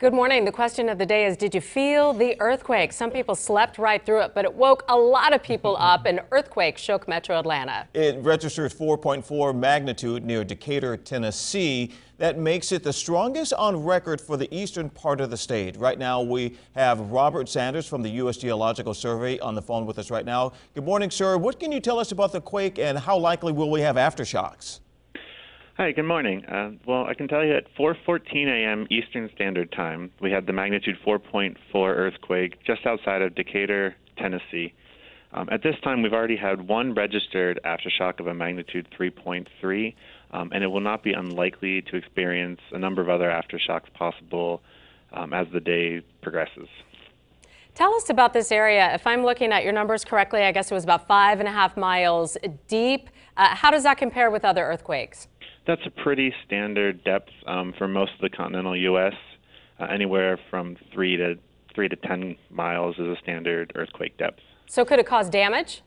Good morning. The question of the day is, did you feel the earthquake? Some people slept right through it, but it woke a lot of people up. An earthquake shook Metro Atlanta. It registered 4.4 magnitude near Decatur, Tennessee. That makes it the strongest on record for the eastern part of the state. Right now, we have Robert Sanders from the U.S. Geological Survey on the phone with us right now. Good morning, sir. What can you tell us about the quake and how likely will we have aftershocks? Hi, good morning. Well, I can tell you at 4:14 a.m. Eastern Standard Time, we had the magnitude 4.4 earthquake just outside of Decatur, Tennessee. At this time, we've already had one registered aftershock of a magnitude 3.3, and it will not be unlikely to experience a number of other aftershocks possible as the day progresses. Tell us about this area. If I'm looking at your numbers correctly, I guess it was about 5.5 miles deep. How does that compare with other earthquakes? That's a pretty standard depth for most of the continental U.S. Anywhere from 3 to 10 miles is a standard earthquake depth. So could it cause damage?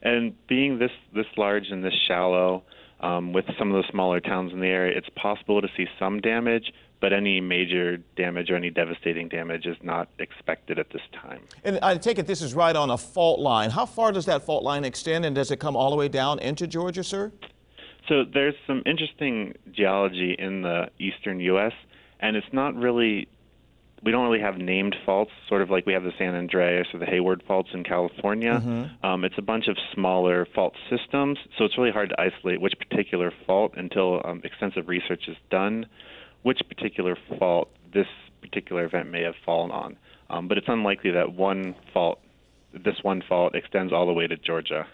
And being this large and this shallow, with some of the smaller towns in the area, it's possible to see some damage, but any major damage or any devastating damage is not expected at this time. And I take it this is right on a fault line. How far does that fault line extend, and does it come all the way down into Georgia, sir? So there's some interesting geology in the eastern U.S., and it's not really, we don't really have named faults, sort of like we have the San Andreas or the Hayward faults in California. It's a bunch of smaller fault systems, so it's really hard to isolate which particular fault until extensive research is done, which particular fault this particular event may have fallen on. But it's unlikely that this one fault extends all the way to Georgia.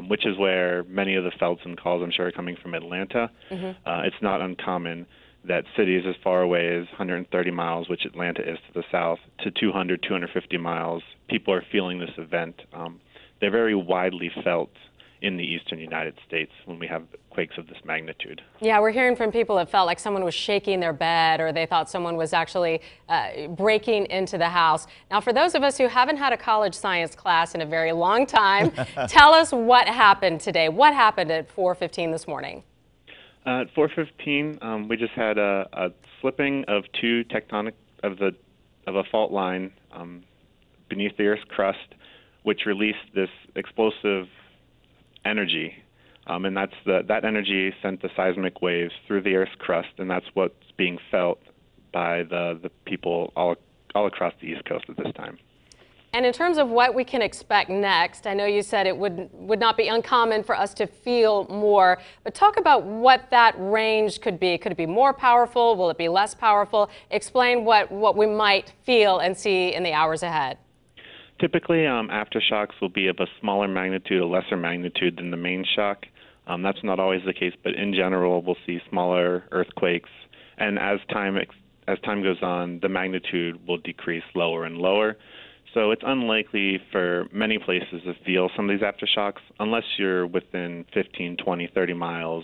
Which is where many of the felts and calls, I'm sure, are coming from Atlanta. It's not uncommon that cities as far away as 130 miles, which Atlanta is to the south, to 200, 250 miles, people are feeling this event. They're very widely felt in the eastern United States when we have quakes of this magnitude. Yeah, we're hearing from people that felt like someone was shaking their bed, or they thought someone was actually breaking into the house. Now, for those of us who haven't had a college science class in a very long time, tell us what happened today. What happened at 4:15 this morning? At 4:15, we just had a slipping of two tectonic of a fault line beneath the Earth's crust, which released this explosive energy, and that energy sent the seismic waves through the Earth's crust, and that's what's being felt by the people all across the East Coast at this time. And in terms of what we can expect next, I know you said it would not be uncommon for us to feel more, but talk about what that range could be. Could it be more powerful? Will it be less powerful? Explain what we might feel and see in the hours ahead. Typically, aftershocks will be of a smaller magnitude, a lesser magnitude than the main shock. That's not always the case, but in general, we'll see smaller earthquakes. And as time goes on, the magnitude will decrease lower and lower. So it's unlikely for many places to feel some of these aftershocks unless you're within 15, 20, 30 miles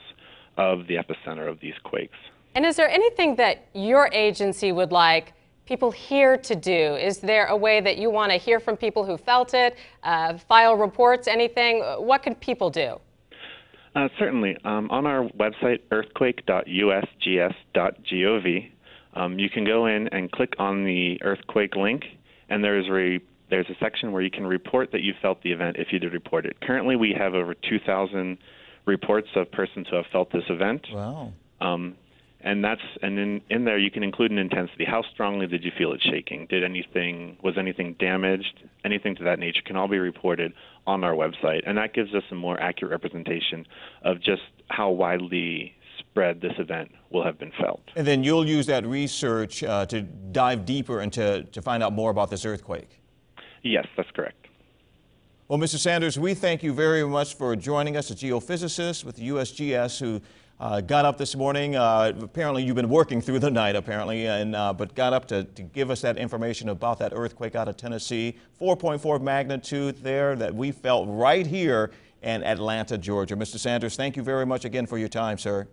of the epicenter of these quakes. And is there anything that your agency would like people here to do? Is there a way that you want to hear from people who felt it, file reports, anything? What can people do? Certainly. On our website, earthquake.usgs.gov, you can go in and click on the earthquake link, and there's a section where you can report that you felt the event if you did report it. Currently, we have over 2,000 reports of persons who have felt this event. Wow. And in there you can include an intensity. How strongly did you feel it shaking? Was anything damaged? Anything to that nature can all be reported on our website, and that gives us a more accurate representation of just how widely spread this event will have been felt. And then you'll use that research to dive deeper and to find out more about this earthquake. Yes, that's correct. Well, Mr. Sanders, we thank you very much for joining us, a geophysicist with the USGS who got up this morning. Apparently you've been working through the night, apparently, but got up to give us that information about that earthquake out of Tennessee. 4.4 magnitude there that we felt right here in Atlanta, Georgia. Mr. Sanders, thank you very much again for your time, sir.